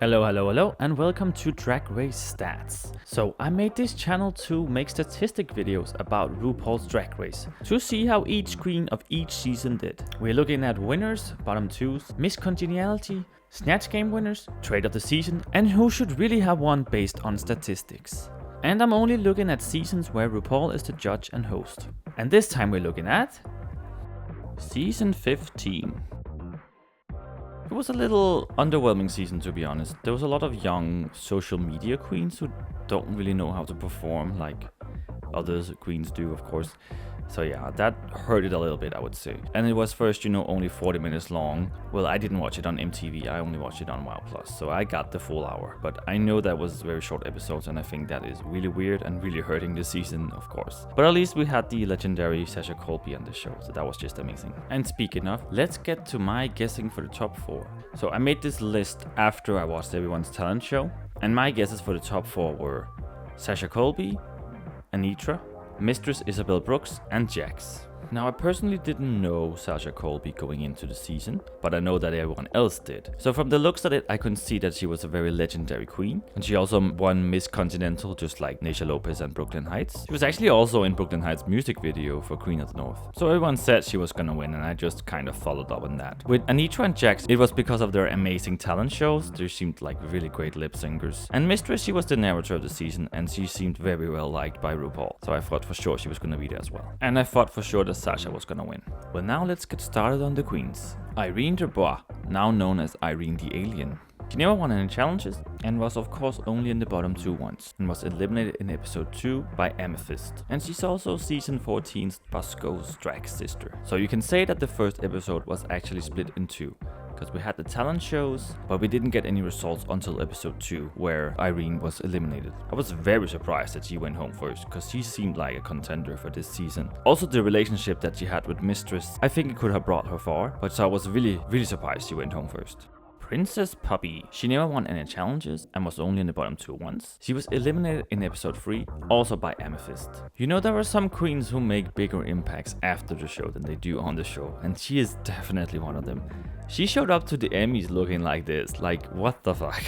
Hello, and welcome to Drag Race Stats. So, I made this channel to make statistic videos about RuPaul's Drag Race, to see how each queen of each season did. We're looking at winners, bottom twos, Miss Congeniality, Snatch Game winners, trade of the season, and who should really have won based on statistics. And I'm only looking at seasons where RuPaul is the judge and host. And this time we're looking at Season 15. It was a little underwhelming season, to be honest. There was a lot of young social media queens who don't really know how to perform like others queens do, of course. So yeah, that hurt it a little bit, I would say. And it was first, only 40 minutes long. Well, I didn't watch it on MTV, I only watched it on WoW+, so I got the full hour. But I know that was very short episodes, and I think that is really weird and really hurting the season, of course. But at least we had the legendary Sasha Colby on the show, so that was just amazing. And speaking of, let's get to my guessing for the top 4. So I made this list after I watched everyone's talent show, and my guesses for the top 4 were Sasha Colby, Anitra, Mistress Isabel Brooks, and Jax. Now, I personally didn't know Sasha Colby going into the season, but I know that everyone else did. So from the looks at it, I could see that she was a very legendary queen, and she also won Miss Continental just like Naysha Lopez and Brooklyn Heights. She was actually also in Brooklyn Heights' music video for Queen of the North. So everyone said she was gonna win, and I just kind of followed up on that. With Anitra and Jax, it was because of their amazing talent shows. They seemed like really great lip singers. And Mistress, she was the narrator of the season, and she seemed very well liked by RuPaul. So I thought for sure she was gonna be there as well. And I thought for sure that Sasha was gonna win. Well, now let's get started on the queens. Irene Dubois, now known as Irene the Alien. She never won any challenges and was of course only in the bottom 2 once, and was eliminated in episode 2 by Amethyst. And she's also season 14's Bosco's drag sister. So you can say that the first episode was actually split in 2. Because we had the talent shows, but we didn't get any results until episode 2, where Irene was eliminated. I was very surprised that she went home first, because she seemed like a contender for this season. Also, the relationship that she had with Mistress, I think it could have brought her far, but so I was really surprised she went home first. Princess Poppy. She never won any challenges and was only in the bottom 2 once. She was eliminated in episode 3, also by Amethyst. There are some queens who make bigger impacts after the show than they do on the show, and she is definitely one of them. She showed up to the Emmys looking like this, like what the fuck.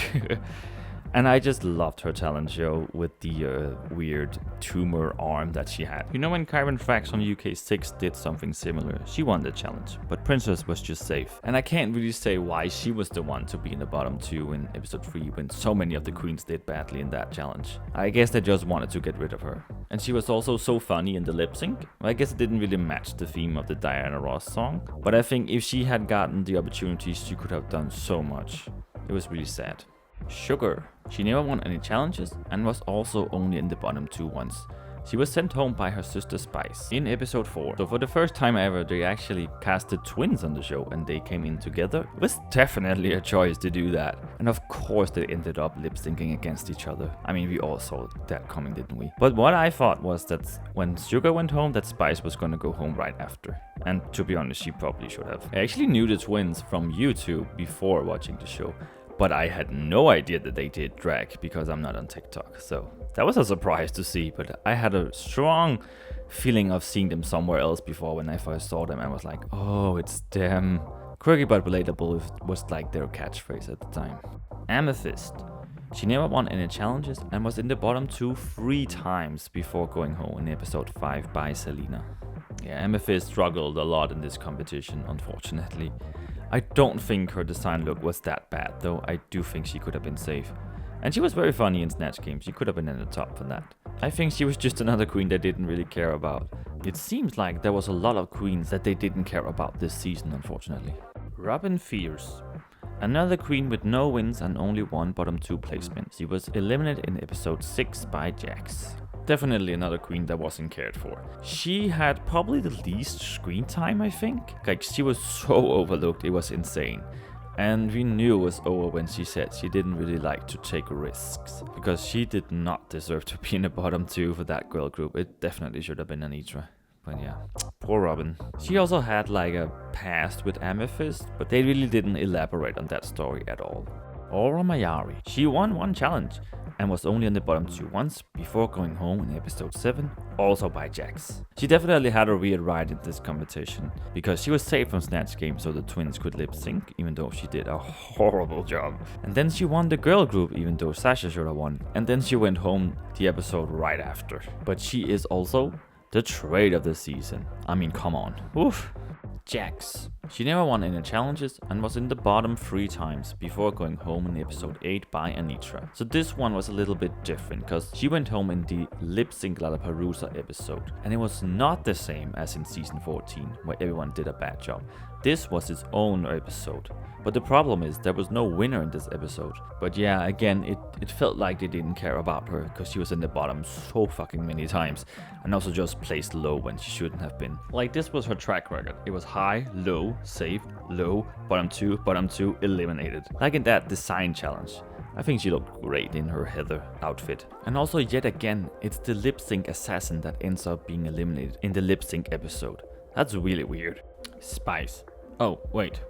And I just loved her talent show with the weird tumor arm that she had. When Kyron Frax on UK6 did something similar, she won the challenge, but Princess was just safe. And I can't really say why she was the one to be in the bottom 2 in episode 3 when so many of the queens did badly in that challenge. I guess they just wanted to get rid of her. And she was also so funny in the lip sync. I guess it didn't really match the theme of the Diana Ross song, but I think if she had gotten the opportunities, she could have done so much. It was really sad. Sugar. She never won any challenges and was also only in the bottom 2 once. She was sent home by her sister Spice in episode 4. So for the first time ever, they actually casted twins on the show and they came in together. It was definitely a choice to do that. And of course they ended up lip syncing against each other. I mean, we all saw that coming, didn't we? But what I thought was that when Sugar went home, that Spice was gonna go home right after. And to be honest, she probably should have. I actually knew the twins from YouTube before watching the show, but I had no idea that they did drag because I'm not on TikTok. So that was a surprise to see, but I had a strong feeling of seeing them somewhere else before when I first saw them. I was like, oh, it's them. Quirky but relatable was like their catchphrase at the time. Amethyst. She never won any challenges and was in the bottom 2 3 times before going home in episode 5 by Selena. Yeah, Amethyst struggled a lot in this competition, unfortunately. I don't think her design look was that bad, though I do think she could have been safe. And she was very funny in Snatch Game, she could have been in the top for that. I think she was just another queen they didn't really care about. It seems like there was a lot of queens that they didn't care about this season, unfortunately. Robin Fierce. Another queen with no wins and only one bottom 2 placement. She was eliminated in episode 6 by Jax. Definitely another queen that wasn't cared for. She had probably the least screen time, I think. Like, she was so overlooked, it was insane. And we knew it was over when she said she didn't really like to take risks, because she did not deserve to be in the bottom 2 for that girl group. It definitely should have been Anitra. But yeah, poor Robin. She also had like a past with Amethyst, but they really didn't elaborate on that story at all. Aura Mayari. She won one challenge and was only in the bottom 2 once before going home in episode 7, also by Jax. She definitely had a weird ride in this competition, because she was saved from Snatch Game so the twins could lip sync, even though she did a horrible job. And then she won the girl group, even though Sasha should have won. And then she went home the episode right after. But she is also the trade of the season. I mean, come on. Oof. Jax. She never won any challenges and was in the bottom 3 times before going home in episode 8 by Anitra. So this one was a little bit different because she went home in the Lip Sync Lollapalooza episode, and it was not the same as in season 14 where everyone did a bad job. This was its own episode. But the problem is there was no winner in this episode. But yeah, again, it felt like they didn't care about her because she was in the bottom so fucking many times and also just placed low when she shouldn't have been. Like, this was her track record. It was high, low, saved, low, bottom 2, eliminated. Like in that design challenge. I think she looked great in her Heather outfit. And also, yet again, it's the lip sync assassin that ends up being eliminated in the lip sync episode. That's really weird. Spice. Oh, wait.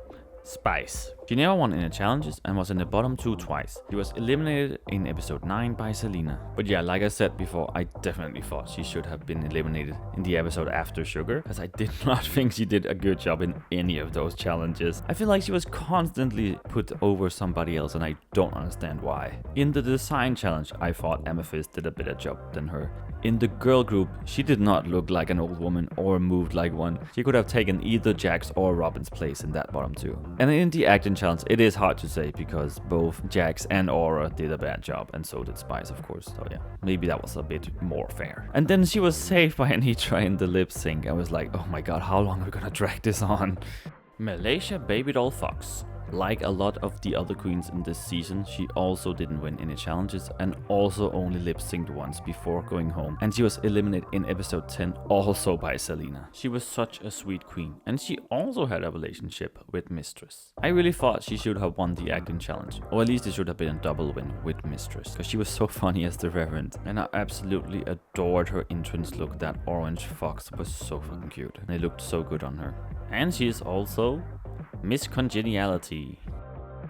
Spice. She never won any challenges and was in the bottom 2 twice. She was eliminated in episode 9 by Selena. But yeah, like I said before, I definitely thought she should have been eliminated in the episode after Sugar, as I did not think she did a good job in any of those challenges. I feel like she was constantly put over somebody else, and I don't understand why. In the design challenge, I thought Amethyst did a better job than her. In the girl group, she did not look like an old woman or moved like one. She could have taken either Jax or Robin's place in that bottom 2. And in the acting challenge, it is hard to say because both Jax and Aura did a bad job, and so did Spice, of course. So yeah, maybe that was a bit more fair. And then she was saved by Anitra in the lip sync. I was like, oh my god, how long are we gonna drag this on? Malaysia Baby Doll Fox. Like a lot of the other queens in this season, she also didn't win any challenges and also only lip-synced once before going home. And she was eliminated in episode 10 also by Selena. She was such a sweet queen, and she also had a relationship with Mistress. I really thought she should have won the acting challenge, or at least it should have been a double win with Mistress, because she was so funny as the Reverend. And I absolutely adored her entrance look. That orange fox was so fucking cute, and it looked so good on her. And she is also Miss Congeniality.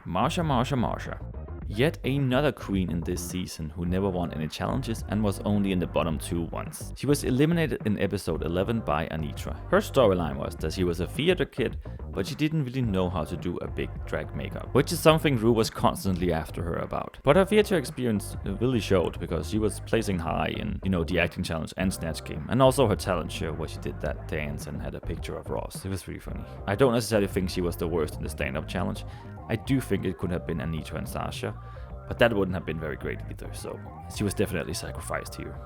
Marsha. Yet another queen in this season who never won any challenges and was only in the bottom 2 once. She was eliminated in episode 11 by Anitra. Her storyline was that she was a theater kid, but she didn't really know how to do a big drag makeup, which is something Ru was constantly after her about. But her theater experience really showed because she was placing high in, the acting challenge and Snatch Game, and also her talent show where she did that dance and had a picture of Ross. It was really funny. I don't necessarily think she was the worst in the stand-up challenge. I do think it could have been Anitra and Sasha, but that wouldn't have been very great either, so she was definitely sacrificed here.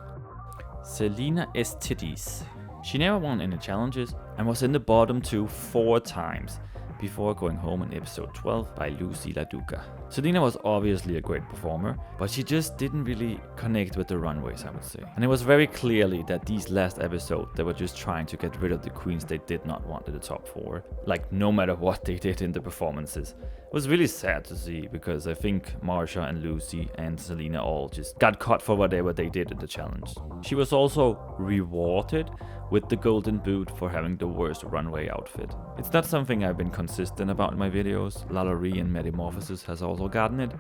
Selena Estidis. She never won any challenges and was in the bottom 2 4 times before going home in episode 12 by Lucy LaDuca. Selena was obviously a great performer, but she just didn't really connect with the runways, I would say. And it was very clearly that these last episodes, they were just trying to get rid of the queens they did not want in the top 4. Like, no matter what they did in the performances. It was really sad to see, because I think Marsha and Lucy and Selena all just got caught for whatever they did in the challenge. She was also rewarded with the golden boot for having the worst runway outfit. It's not something I've been consistent about in my videos. Lalaurie and Metamorphosis has also gotten it,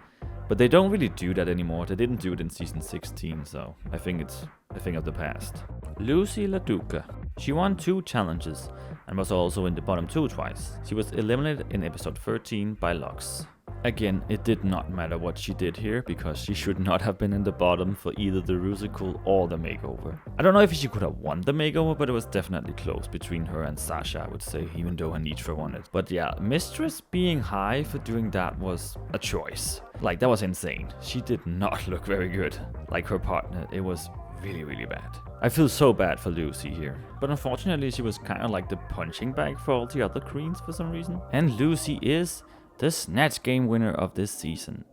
but they don't really do that anymore. They didn't do it in season 16, so I think it's a thing of the past. Lucy LaDuca. She won 2 challenges and was also in the bottom 2 twice. She was eliminated in episode 13 by Lux. Again, it did not matter what she did here, because she should not have been in the bottom for either the Rusical or the makeover. I don't know if she could have won the makeover, but it was definitely close between her and Sasha, I would say, even though Anitra won it. But yeah, Mistress being high for doing that was a choice. Like, that was insane. She did not look very good. Like her partner, it was really bad. I feel so bad for Lucy here. But unfortunately, she was kind of like the punching bag for all the other queens for some reason. And Lucy is the Snatch Game winner of this season.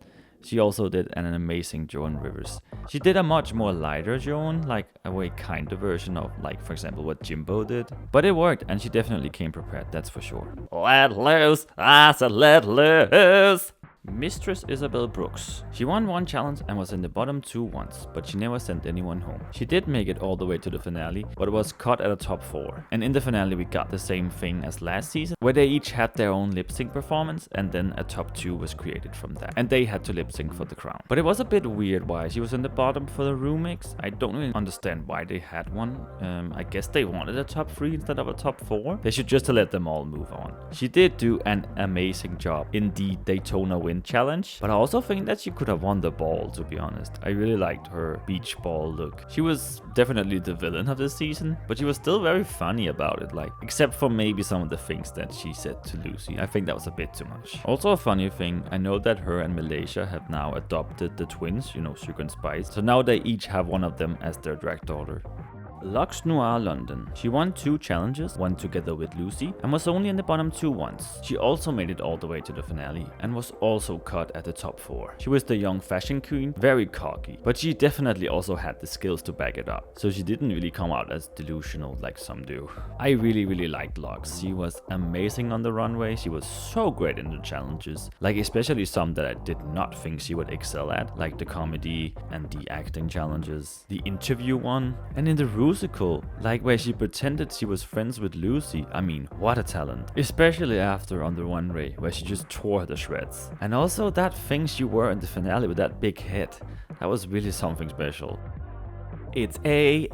She also did an amazing Joan Rivers. She did a much more lighter Joan, like a way kinder version of, like, for example, what Jimbo did. But it worked, and she definitely came prepared, that's for sure. Let loose, I said let loose. Mistress Isabel Brooks. She won one challenge and was in the bottom 2 once, but she never sent anyone home. She did make it all the way to the finale, but was cut at a top 4. And in the finale we got the same thing as last season, where they each had their own lip sync performance and then a top 2 was created from that. And they had to lip sync for the crown. But it was a bit weird why she was in the bottom for the remix. I don't really understand why they had one. I guess they wanted a top 3 instead of a top 4. They should just let them all move on. She did do an amazing job in the Daytona Win challenge, but I also think that she could have won the ball, to be honest. I really liked her beach ball look. She was definitely the villain of this season, but she was still very funny about it, like, except for maybe some of the things that she said to Lucy. I think that was a bit too much. Also a funny thing, I know that her and Malaysia have now adopted the twins, you know, Sugar and Spice, so now they each have one of them as their drag daughter. Lux Noir London. She won 2 challenges, one together with Lucy, and was only in the bottom 2 once. She also made it all the way to the finale, and was also cut at the top 4. She was the young fashion queen, very cocky, but she definitely also had the skills to back it up, so she didn't really come out as delusional like some do. I really liked Lux. She was amazing on the runway, she was so great in the challenges, like especially some that I did not think she would excel at, like the comedy and the acting challenges, the interview one, and in the musical, like where she pretended she was friends with Lucy. I mean, what a talent. Especially after on the runway, where she just tore her to shreds. And also that thing she wore in the finale with that big head. That was really something special. It's A-N-E-T-R-A.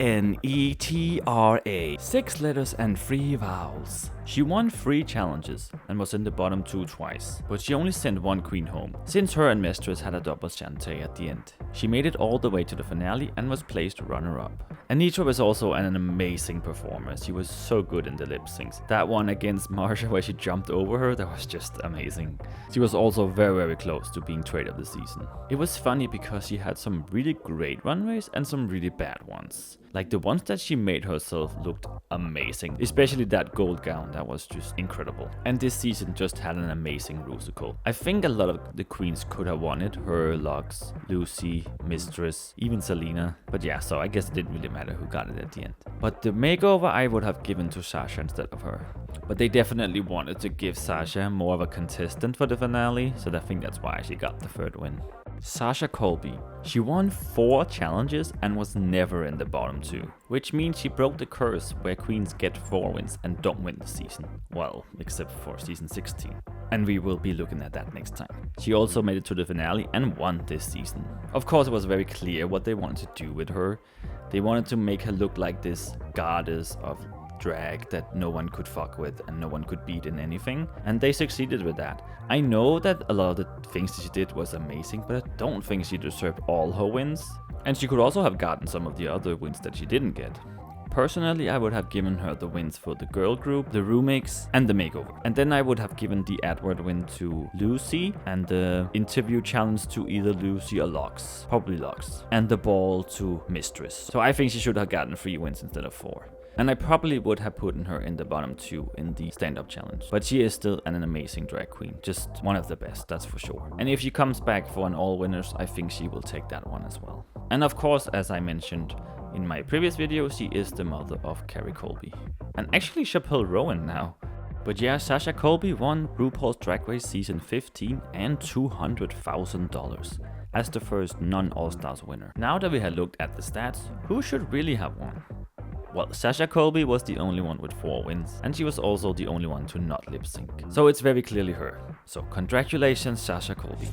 6 letters and 3 vowels. She won 3 challenges and was in the bottom 2 twice, but she only sent 1 queen home, since her and Mistress had a double chante at the end. She made it all the way to the finale and was placed runner-up. Anitra was also an amazing performer. She was so good in the lip syncs. That one against Marsha where she jumped over her, that was just amazing. She was also very close to being trade of the season. It was funny because she had some really great runways and some really bad ones. Like the ones that she made herself looked amazing, especially that gold gown, that was just incredible. And this season just had an amazing musical. I think a lot of the queens could have won it, her, Lux, Lucy, Mistress, even Selena. But yeah, so I guess it didn't really matter who got it at the end. But the makeover I would have given to Sasha instead of her. But they definitely wanted to give Sasha more of a contestant for the finale, so I think that's why she got the 3rd win. Sasha Colby. She won 4 challenges and was never in the bottom 2, which means she broke the curse where queens get 4 wins and don't win the season. Well, except for season 16. And we will be looking at that next time. She also made it to the finale and won this season. Of course, it was very clear what they wanted to do with her. They wanted to make her look like this goddess of drag that no one could fuck with and no one could beat in anything, and they succeeded with that. I know that a lot of the things she did was amazing, but I don't think she deserved all her wins, and she could also have gotten some of the other wins that she didn't get. Personally, I would have given her the wins for the girl group, the remix, and the makeover. And then I would have given the Edward win to Lucy, and the interview challenge to either Lucy or Lux, probably Lux, and the ball to Mistress. So I think she should have gotten 3 wins instead of 4. And I probably would have put her in the bottom 2 in the stand-up challenge. But she is still an amazing drag queen. Just one of the best, that's for sure. And if she comes back for an all winners, I think she will take that one as well. And of course, as I mentioned in my previous video, she is the mother of Carrie Colby. And actually Chappelle Rowan now. But yeah, Sasha Colby won RuPaul's Drag Race Season 15 and $200,000 as the first non-All-Stars winner. Now that we have looked at the stats, who should really have won? Well, Sasha Colby was the only one with 4 wins, and she was also the only one to not lip sync. So it's very clearly her. So congratulations, Sasha Colby.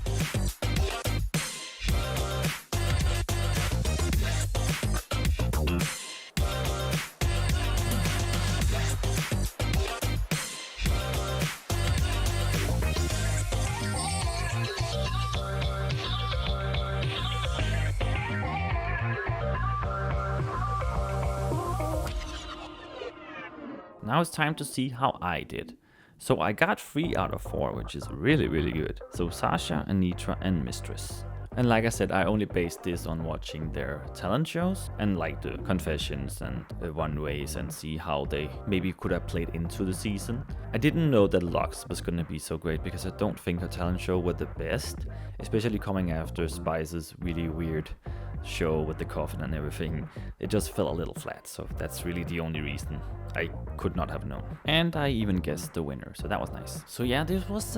Now it's time to see how I did. So I got 3 out of 4, which is really good. So Sasha, Anitra, and Mistress. And like I said, I only based this on watching their talent shows and like the confessions and the runways and see how they maybe could have played into the season. I didn't know that Lux was gonna be so great because I don't think her talent show was the best, especially coming after Spice's really weird show with the coffin and everything. It just fell a little flat, so that's really the only reason I could not have known. And I even guessed the winner, so that was nice. So yeah, this was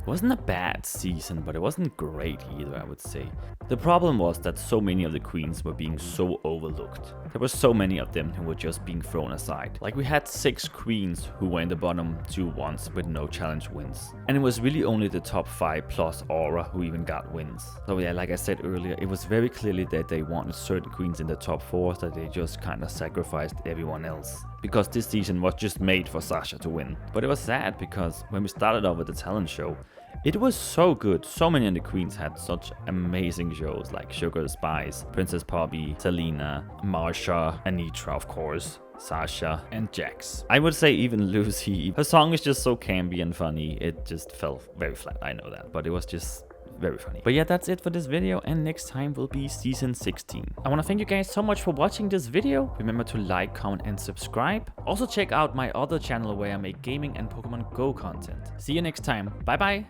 wasn't a bad season, but it wasn't great either, I would say. The problem was that so many of the queens were being so overlooked. There were so many of them who were just being thrown aside. Like we had 6 queens who were in the bottom 2 once with no challenge wins. And it was really only the top 5 plus Aura who even got wins. So yeah, like I said earlier, it was very clearly that they wanted certain queens in the top 4, that they just kind of sacrificed everyone else. Because this season was just made for Sasha to win. But it was sad because when we started off with the talent show, it was so good. So many of the queens had such amazing shows like Sugar Spice, Princess Poppy, Selena, Marsha, Anitra of course, Sasha, and Jax. I would say even Lucy. Her song is just so campy and funny. It just fell very flat, I know that. But it was just very funny. But yeah, that's it for this video, and next time will be season 16. I want to thank you guys so much for watching this video. Remember to like, comment, and subscribe. Also check out my other channel where I make gaming and Pokemon Go content. See you next time. Bye bye.